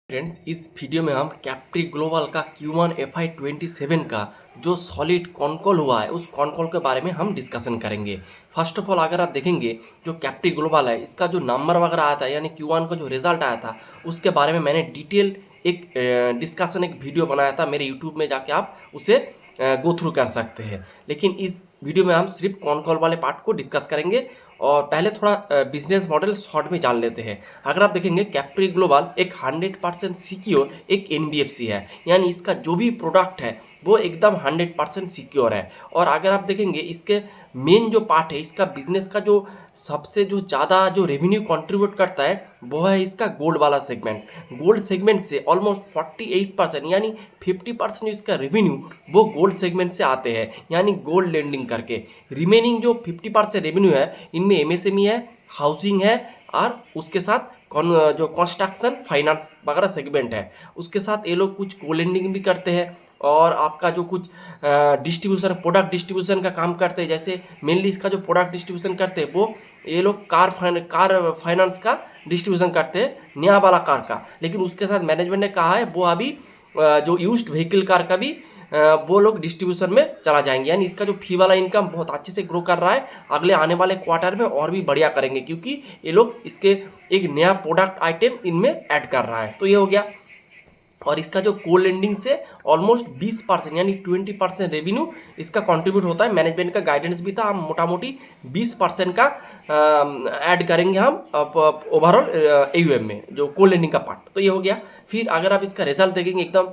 Friends, इस video में हम कैप्री ग्लोबल का Q1 FI27 का जो सॉलिड कॉन कॉल हुआ है उस कॉन कॉल के बारे में हम डिस्कशन करेंगे। फर्स्ट ऑफ ऑल अगर आप देखेंगे जो कैप्री ग्लोबल है इसका जो नंबर वगैरह आया था यानी Q1 का जो रिजल्ट आया था उसके बारे में मैंने डिटेल एक डिस्कशन एक वीडियो बनाया था। मेरे यूट्यूब में जाके आप उसे गो थ्रू कर सकते हैं। लेकिन इस वीडियो में हम सिर्फ कॉन कॉल वाले पार्ट को डिस्कस करेंगे और पहले थोड़ा बिजनेस मॉडल शॉर्ट में जान लेते हैं। अगर आप देखेंगे कैप्री ग्लोबल एक 100% सिक्योर एक एनबीएफसी है, यानी इसका जो भी प्रोडक्ट है वो एकदम 100% सिक्योर है। और अगर आप देखेंगे इसके मेन जो पार्ट है इसका बिजनेस का जो सबसे जो ज़्यादा जो रेवेन्यू कंट्रीब्यूट करता है वो है इसका गोल्ड वाला सेगमेंट। गोल्ड सेगमेंट से ऑलमोस्ट 48% यानी 50% जो इसका रेवेन्यू वो गोल्ड सेगमेंट से आते हैं, यानी गोल्ड लेंडिंग करके। रिमेनिंग जो 50% रेवेन्यू है इनमें एमएसएमई है, हाउसिंग है और उसके साथ जो कंस्ट्रक्शन फाइनेंस वगैरह सेगमेंट है उसके साथ ये लोग कुछ को लेंडिंग भी करते हैं और आपका जो कुछ डिस्ट्रीब्यूशन प्रोडक्ट डिस्ट्रीब्यूशन का काम करते हैं। जैसे मेनली इसका जो प्रोडक्ट डिस्ट्रीब्यूशन करते हैं वो ये लोग कार फाइनेंस का डिस्ट्रीब्यूशन करते हैं, नया वाला कार का। लेकिन उसके साथ मैनेजमेंट ने कहा है वो अभी जो यूज्ड व्हीकल कार का भी वो लोग डिस्ट्रीब्यूशन में चला जाएंगे, यानी इसका जो फी वाला इनकम बहुत अच्छे से ग्रो कर रहा है। अगले आने वाले क्वार्टर में और भी बढ़िया करेंगे क्योंकि ये लोग इसके एक नया प्रोडक्ट आइटम इनमें ऐड कर रहा है। तो ये हो गया। और इसका जो को लेंडिंग से ऑलमोस्ट 20% यानी 20% रेवेन्यू इसका कंट्रीब्यूट होता है। मैनेजमेंट का गाइडेंस भी था, हम मोटा मोटी 20% का ऐड करेंगे हम ओवरऑल एयूएम में जो को लेंडिंग का पार्ट। तो ये हो गया। फिर अगर आप इसका रिजल्ट देखेंगे एकदम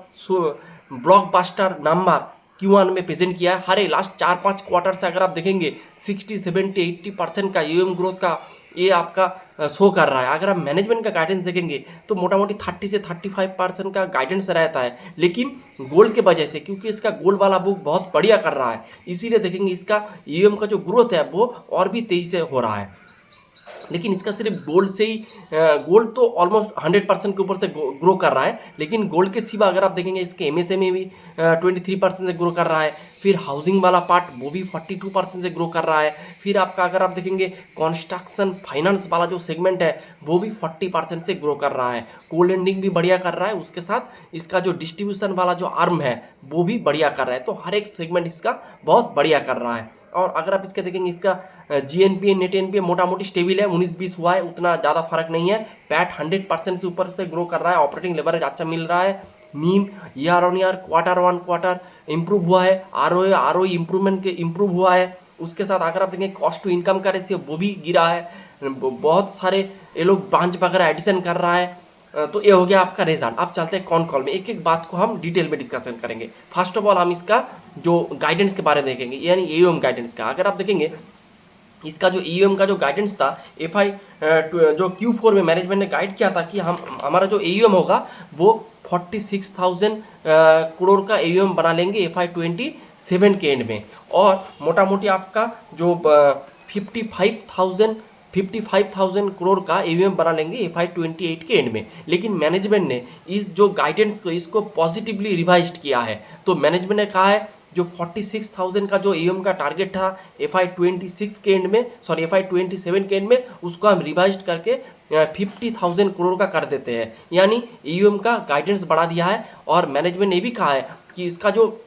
ब्लॉकबस्टर नंबर Q1 में प्रेजेंट किया है। हर एक लास्ट 4-5 क्वार्टर से अगर आप देखेंगे 60, 70, 80% का यूएम ग्रोथ का ये आपका शो कर रहा है। अगर आप मैनेजमेंट का गाइडेंस देखेंगे तो मोटा मोटी 30 से 35% का गाइडेंस रहता है। लेकिन गोल्ड के वजह से क्योंकि इसका गोल्ड वाला बुक बहुत बढ़िया कर रहा है इसीलिए देखेंगे इसका यूएम का जो ग्रोथ है वो और भी तेजी से हो रहा है। लेकिन इसका सिर्फ गोल्ड से ही गोल्ड तो ऑलमोस्ट 100% के ऊपर से ग्रो कर रहा है। लेकिन गोल्ड के सिवा अगर आप देखेंगे इसके एमएसएमई भी 23% से ग्रो कर रहा है। फिर हाउसिंग वाला पार्ट वो भी 42% से ग्रो कर रहा है। फिर आपका अगर आप देखेंगे कंस्ट्रक्शन फाइनेंस वाला जो सेगमेंट है वो भी 40% से ग्रो कर रहा है। को लेंडिंग भी बढ़िया कर रहा है, उसके साथ इसका जो डिस्ट्रीब्यूशन वाला जो आर्म है वो भी बढ़िया कर रहा है। तो हर एक सेगमेंट इसका बहुत बढ़िया कर रहा है। और अगर आप इसके देखेंगे इसका जीएनपीए नेट एनपीए मोटा मोटी स्टेबल है, 19-20 हुआ है, उतना ज़्यादा फर्क नहीं है। पैट 100% से ऊपर से ग्रो कर रहा है, ऑपरेटिंग लेवरेज अच्छा मिल रहा है। NIM year on year quarter on quarter improve हुआ है। आरओई इंप्रूवमेंट के इंप्रूव हुआ है। उसके साथ अगर आप देखेंगे कॉस्ट टू इनकम का रेशियो वो भी गिरा है। बहुत सारे ये लोग ब्रांच वगैरह एडिशन कर रहा है। तो ये हो गया आपका रिजल्ट। अब चलते हैं कॉन कॉल में, एक एक बात को हम डिटेल में डिस्कशन करेंगे। फर्स्ट ऑफ ऑल हम इसका जो गाइडेंस के बारे में देखेंगे, यानी एयूएम गाइडेंस का। अगर आप देखेंगे इसका जो एयूएम का जो गाइडेंस था एफआई जो Q4 में मैनेजमेंट ने गाइड किया था कि हमारा जो एयूएम होगा वो 46,000 करोड़ का एयूएम बना लेंगे FI27 के एंड में। और मोटा मोटी आपका जो 55,000 करोड़ का एयूएम बना लेंगे FI28 के एंड में। लेकिन मैनेजमेंट ने इस जो गाइडेंस को इसको पॉजिटिवली रिवाइज किया है। तो मैनेजमेंट ने कहा है जो 46,000 का जो एयूएम का टारगेट था FI26 के एंड में, सॉरी FI27 के एंड में, उसको हम रिवाइज करके 50,000 करोड़ का कर देते हैं, यानी एयूएम का गाइडेंस बढ़ा दिया है। और मैनेजमेंट ने भी कहा है कि इसका जो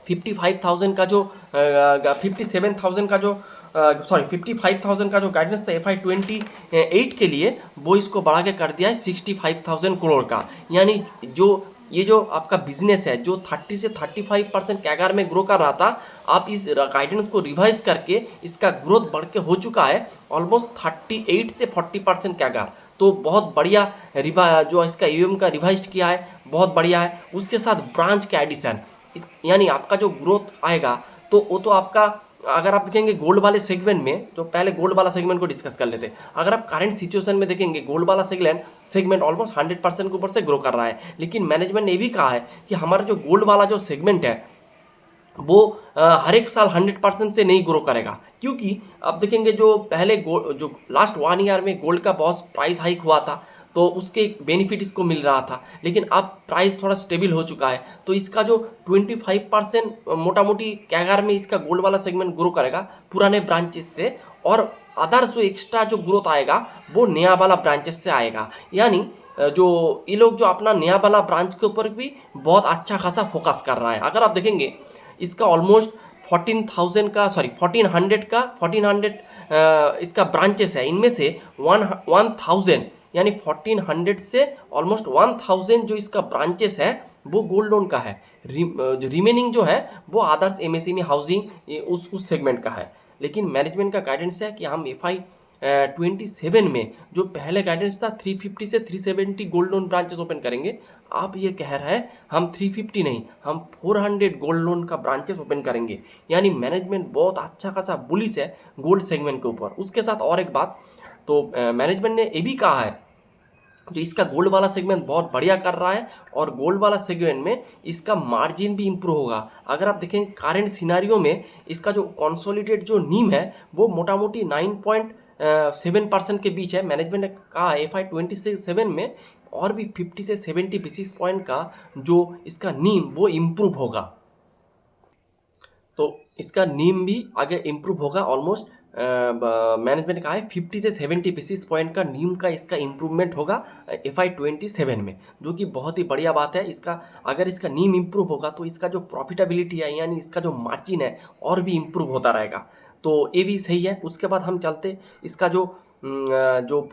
55,000 का जो 57,000 का जो सॉरी 55,000 का जो गाइडेंस था FI28 के लिए वो इसको बढ़ा के कर दिया है 65,000 करोड़ का। यानी जो ये जो आपका बिजनेस है जो 30 से 35% कैगार में ग्रो कर रहा था, आप इस गाइडेंस को रिवाइज करके इसका ग्रोथ बढ़ के हो चुका है ऑलमोस्ट 38 से 40% कैगार। तो बहुत बढ़िया जो इसका यूएम का रिवाइज किया है, बहुत बढ़िया है। उसके साथ ब्रांच के एडिशन, यानी आपका जो ग्रोथ आएगा तो वो तो आपका अगर आप देखेंगे गोल्ड वाले सेगमेंट में, तो पहले गोल्ड वाला सेगमेंट को डिस्कस कर लेते हैं। अगर आप करंट सिचुएशन में देखेंगे गोल्ड वाला सेगमेंट ऑलमोस्ट 100% के ऊपर से ग्रो कर रहा है। लेकिन मैनेजमेंट ने ये भी कहा है कि हमारा जो गोल्ड वाला जो सेगमेंट है वो हर एक साल 100% से नहीं ग्रो करेगा, क्योंकि आप देखेंगे जो पहले जो लास्ट 1 ईयर में गोल्ड का बहुत प्राइस हाइक हुआ था तो उसके बेनिफिट इसको मिल रहा था। लेकिन अब प्राइस थोड़ा स्टेबल हो चुका है तो इसका जो 25% मोटा मोटी कैगार में इसका गोल्ड वाला सेगमेंट ग्रो करेगा पुराने ब्रांचेस से, और अदर जो एक्स्ट्रा जो ग्रोथ आएगा वो नया वाला ब्रांचेस से आएगा। यानी जो ये लोग जो अपना नया वाला ब्रांच के ऊपर भी बहुत अच्छा खासा फोकस कर रहा है। अगर आप देखेंगे इसका ऑलमोस्ट 14,000 का, सॉरी 1400 इसका ब्रांचेस है। इनमें से 1000 यानी 1400 से ऑलमोस्ट 1000 जो इसका ब्रांचेस है वो गोल्ड लोन का है। जो रिमेनिंग जो है वो अदर्स एमएसएमई हाउसिंग उस सेगमेंट का है। लेकिन मैनेजमेंट का गाइडेंस है कि हम FI 27 में जो पहले गाइडेंस था 350 से 370 गोल्ड लोन ब्रांचेस ओपन करेंगे, अब ये कह रहा है हम 350 नहीं, हम 400 गोल्ड लोन का ब्रांचेस ओपन करेंगे। यानी मैनेजमेंट बहुत अच्छा खासा बुलिश है गोल्ड सेगमेंट के ऊपर। उसके साथ और एक बात, तो मैनेजमेंट ने ये भी कहा है जो इसका गोल्ड वाला सेगमेंट बहुत बढ़िया कर रहा है और गोल्ड वाला सेगमेंट में इसका मार्जिन भी इम्प्रूव होगा। अगर आप देखें करंट सिनारियो में इसका जो कंसोलिडेट जो नीम है वो मोटा मोटी 9.7% के बीच है। मैनेजमेंट ने कहा FI 27 में और भी 50 से 70 बेसिस पॉइंट का जो इसका नीम वो इम्प्रूव होगा। तो इसका नीम भी आगे इम्प्रूव होगा। ऑलमोस्ट मैनेजमेंट ने कहा है 50 से 70 बेसिस पॉइंट का नीम का इसका इम्प्रूवमेंट होगा FI 27 में, जो कि बहुत ही बढ़िया बात है। इसका अगर इसका नीम इम्प्रूव होगा तो इसका जो प्रॉफिटेबिलिटी है यानी इसका जो मार्जिन है और भी इम्प्रूव होता रहेगा। तो ये भी सही है। उसके बाद हम चलते इसका जो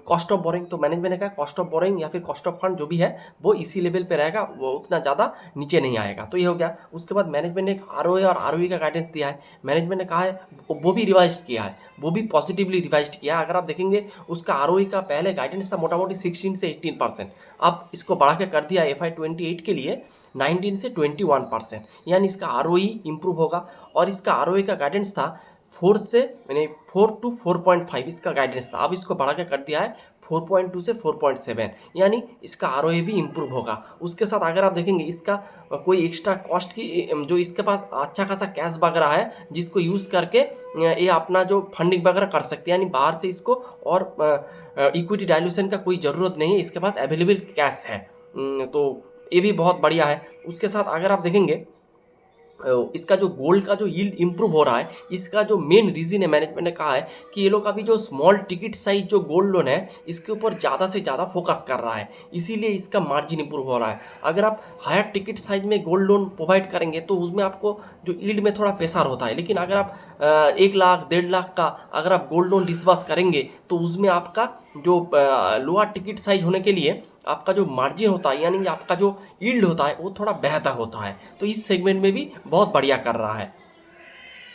कॉस्ट ऑफ बोरिंग, तो मैनेजमेंट ने कहा कॉस्ट ऑफ बोरिंग या फिर कॉस्ट ऑफ फंड जो भी है वो इसी लेवल पे रहेगा, वो उतना ज़्यादा नीचे नहीं आएगा। तो ये हो गया। उसके बाद मैनेजमेंट ने एक ROA और ROE का गाइडेंस दिया है। मैनेजमेंट ने कहा है वो भी रिवाइज किया है, वो भी पॉजिटिवली रिवाइज किया है। अगर आप देखेंगे उसका ROE का पहले गाइडेंस था मोटा मोटी 16 से 18%, अब इसको बढ़ा के कर दिया FI 28 के लिए 19 से 21%, यानी इसका ROE इम्प्रूव होगा। और इसका ROA का गाइडेंस था 4 से यानी 4 to 4.5 इसका गाइडेंस था, अब इसको बढ़ा के कर दिया है 4.2 से 4.7, यानी इसका ROA भी इम्प्रूव होगा। उसके साथ अगर आप देखेंगे इसका कोई एक्स्ट्रा कॉस्ट की जो इसके पास अच्छा खासा कैश वगैरह है जिसको यूज़ करके ये अपना जो फंडिंग वगैरह कर सकते हैं, यानी बाहर से इसको और इक्विटी डाइल्यूशन का कोई ज़रूरत नहीं है, इसके पास अवेलेबल कैश है। तो ये भी बहुत बढ़िया है। उसके साथ अगर आप देखेंगे इसका जो गोल्ड का जो यील्ड इम्प्रूव हो रहा है, इसका जो मेन रीज़न है मैनेजमेंट ने कहा है कि ये लोग अभी जो स्मॉल टिकट साइज जो गोल्ड लोन है इसके ऊपर ज़्यादा से ज़्यादा फोकस कर रहा है, इसीलिए इसका मार्जिन इम्प्रूव हो रहा है। अगर आप हायर टिकट साइज में गोल्ड लोन प्रोवाइड करेंगे तो उसमें आपको जो यील्ड में थोड़ा प्रेशर होता है, लेकिन अगर आप 1 लाख 1.5 लाख का अगर आप गोल्ड लोन डिस्बर्स करेंगे तो उसमें आपका जो लोअर टिकट साइज होने के लिए आपका जो मार्जिन होता है यानी आपका जो यील्ड होता है वो थोड़ा बेहतर होता है। तो इस सेगमेंट में भी बहुत बढ़िया कर रहा है।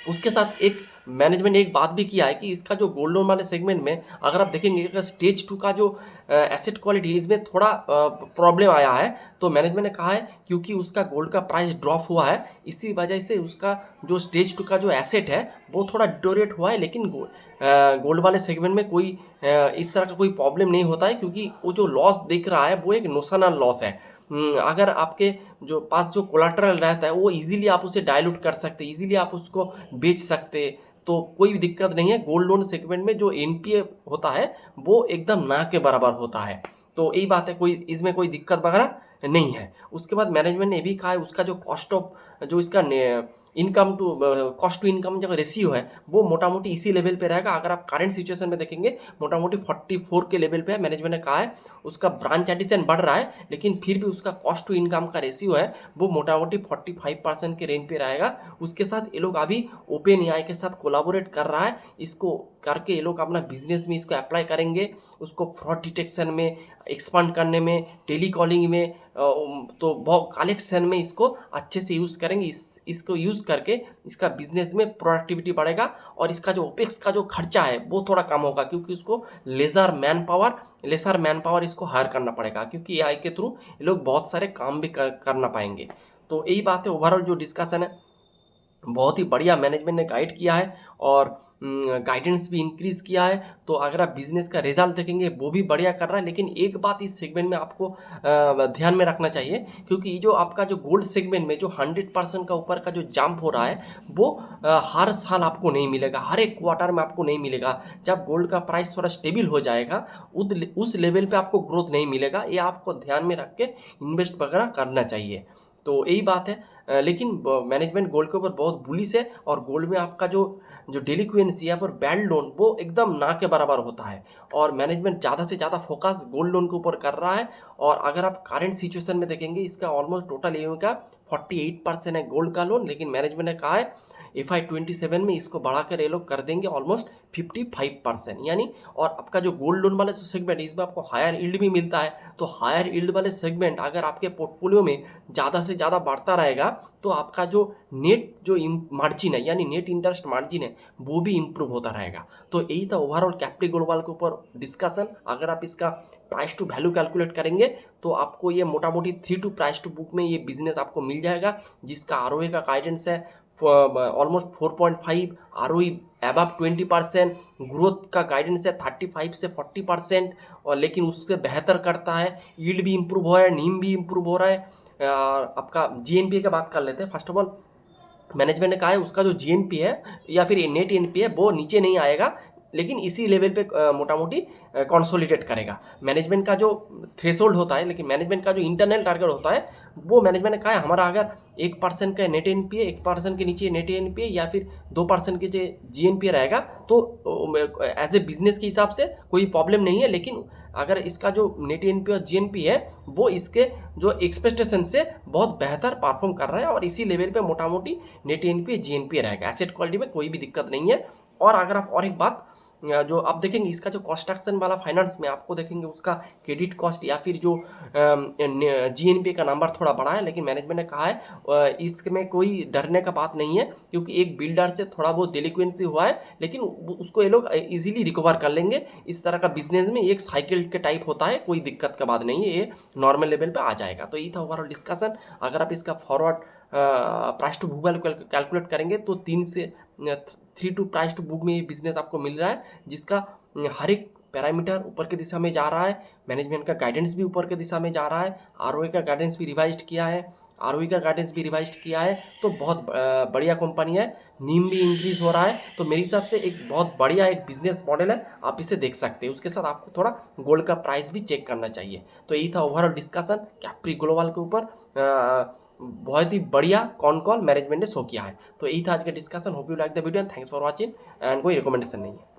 उसके साथ एक मैनेजमेंट ने एक बात भी किया है कि इसका जो गोल्ड लोन वाले सेगमेंट में अगर आप देखेंगे अगर स्टेज 2 का जो एसेट क्वालिटी इसमें थोड़ा प्रॉब्लम आया है, तो मैनेजमेंट ने कहा है क्योंकि उसका गोल्ड का प्राइस ड्रॉप हुआ है इसी वजह से उसका जो स्टेज 2 का जो एसेट है वो थोड़ा डिटोरेट हुआ है। लेकिन गोल्ड वाले सेगमेंट में कोई इस तरह का कोई प्रॉब्लम नहीं होता है, क्योंकि वो जो लॉस दिख रहा है वो एक नोशनल लॉस है। अगर आपके जो पास जो कोलाटरल रहता है वो इजीली आप उसे डाइल्यूट कर सकते, इजीली आप उसको बेच सकते, तो कोई भी दिक्कत नहीं है। गोल्ड लोन सेगमेंट में जो NPA होता है वो एकदम ना के बराबर होता है, तो यही बात है, कोई इसमें कोई दिक्कत वगैरह नहीं है। उसके बाद मैनेजमेंट ने भी कहा है उसका जो कॉस्ट ऑफ जो इसका income to cost to income जो रेशियो है वो मोटा मोटी इसी लेवल पे रहेगा। अगर आप करंट सिचुएशन में देखेंगे मोटा मोटी 44 के लेवल पे है। मैनेजमेंट ने कहा है उसका ब्रांच एडिशन बढ़ रहा है लेकिन फिर भी उसका कॉस्ट टू इनकम का रेशियो है वो मोटा मोटी 45% के रेंज पे रहेगा। उसके साथ ये लोग अभी OpenAI के साथ कोलाबोरेट कर रहा है, इसको करके ये लोग अपना बिजनेस में इसको अप्लाई करेंगे, उसको फ्रॉड डिटेक्शन में, एक्सपांड करने में, टेली कॉलिंग में, तो बहुत कलेक्शन में इसको अच्छे से यूज़ करेंगे। इसको यूज़ करके इसका बिजनेस में प्रोडक्टिविटी बढ़ेगा और इसका जो ओपेक्स का जो खर्चा है वो थोड़ा कम होगा, क्योंकि उसको लेसर मैन पावर इसको हायर करना पड़ेगा, क्योंकि AI के थ्रू ये लोग बहुत सारे काम भी करना पाएंगे। तो यही बात है। ओवरऑल जो डिस्कशन है बहुत ही बढ़िया मैनेजमेंट ने गाइड किया है और गाइडेंस भी इंक्रीज़ किया है। तो अगर आप बिजनेस का रिजल्ट देखेंगे वो भी बढ़िया कर रहा है। लेकिन एक बात इस सेगमेंट में आपको ध्यान में रखना चाहिए, क्योंकि ये जो आपका जो गोल्ड सेगमेंट में जो 100% का ऊपर का जो जंप हो रहा है वो हर साल आपको नहीं मिलेगा, हर एक क्वार्टर में आपको नहीं मिलेगा। जब गोल्ड का प्राइस थोड़ा स्टेबल हो जाएगा उस लेवल पे आपको ग्रोथ नहीं मिलेगा, ये आपको ध्यान में रख के इन्वेस्ट वगैरह करना चाहिए। तो यही बात है। लेकिन मैनेजमेंट गोल्ड के ऊपर बहुत बुलिश है और गोल्ड में आपका जो डेलिक्वेंसी है और बैड लोन वो एकदम ना के बराबर होता है, और मैनेजमेंट ज़्यादा से ज़्यादा फोकस गोल्ड लोन के ऊपर कर रहा है और अगर आप करंट सिचुएशन में देखेंगे इसका ऑलमोस्ट टोटल ईएमआई का 48% है गोल्ड का लोन, लेकिन मैनेजमेंट ने कहा है FI 27 में इसको बढ़ाकर ये लोग कर देंगे ऑलमोस्ट 55%, यानी। और आपका जो गोल्ड लोन वाले सेगमेंट इसमें आपको हायर यील्ड भी मिलता है, तो हायर यील्ड वाले सेगमेंट अगर आपके पोर्टफोलियो में ज़्यादा से ज़्यादा बढ़ता रहेगा तो आपका जो नेट जो मार्जिन है यानी नेट इंटरेस्ट मार्जिन है वो भी इम्प्रूव होता रहेगा। तो यही था ओवरऑल कैप्री ग्लोबल के ऊपर डिस्कशन। अगर आप इसका प्राइस टू वैल्यू कैलकुलेट करेंगे तो आपको ये मोटा मोटी 3 प्राइस टू बुक में ये बिजनेस आपको मिल जाएगा, जिसका आरओए का गाइडेंस है ऑलमोस्ट 4.5, आरओई अबव 20%, ग्रोथ का गाइडेंस है 35 से 40%, और लेकिन उससे बेहतर करता है। यील्ड भी इम्प्रूव हो रहा है, नीम भी इम्प्रूव हो रहा है। आपका जीएनपीए की बात कर लेते हैं। फर्स्ट ऑफ ऑल मैनेजमेंट ने कहा है उसका जो जीएनपी है या फिर नेट एनपी है वो नीचे नहीं आएगा, लेकिन इसी लेवल पे मोटा मोटी कंसोलिडेट करेगा। मैनेजमेंट का जो थ्रेशोल्ड होता है, लेकिन मैनेजमेंट का जो इंटरनल टारगेट होता है वो मैनेजमेंट ने कहा है हमारा अगर 1% का नेट एनपीए, 1% के नीचे नेट एनपीए या फिर 2% के जो जीएनपीए रहेगा तो एज ए बिजनेस के हिसाब से कोई प्रॉब्लम नहीं है। लेकिन अगर इसका जो नेट एनपी और जीएनपी है वो इसके जो एक्सपेक्टेशन से बहुत बेहतर परफॉर्म कर रहा है, और इसी लेवल पे मोटा मोटी नेट एनपी जीएनपी रहेगा। एसेट क्वालिटी में कोई भी दिक्कत नहीं है। और अगर आप और एक बात जो आप देखेंगे इसका जो कंस्ट्रक्शन वाला फाइनेंस में आपको देखेंगे उसका क्रेडिट कॉस्ट या फिर जो जीएनपी का नंबर थोड़ा बड़ा है, लेकिन मैनेजमेंट ने कहा है इसमें कोई डरने का बात नहीं है, क्योंकि एक बिल्डर से थोड़ा बहुत डेलिक्वेंसी हुआ है लेकिन उसको ये लोग इजीली रिकवर कर लेंगे। इस तरह का बिजनेस में एक साइकिल के टाइप होता है, कोई दिक्कत का बात नहीं है, ये नॉर्मल लेवल पे आ जाएगा। तो ये था ओवरऑल डिस्कशन। अगर आप इसका forward price to book value calculate करेंगे तो 3 प्राइस टू बुक में ये बिजनेस आपको मिल रहा है, जिसका हर एक पैरामीटर ऊपर की दिशा में जा रहा है। मैनेजमेंट का गाइडेंस भी ऊपर की दिशा में जा रहा है। आरओए का गाइडेंस भी रिवाइज किया है, तो बहुत बढ़िया कंपनी है। नीम भी इंक्रीज हो रहा है, तो मेरे हिसाब से एक बहुत बढ़िया एक बिजनेस मॉडल है, आप इसे देख सकते हैं। उसके साथ आपको थोड़ा गोल्ड का प्राइस भी चेक करना चाहिए। तो यही था ओवरऑल डिस्कशन कैप्री ग्लोबल के ऊपर। बहुत ही बढ़िया कॉल मैनेजमेंट ने शो किया है। तो यही था आज का discussion. Hope you like the video and thanks for watching. And कोई रिकमेंडेशन नहीं है।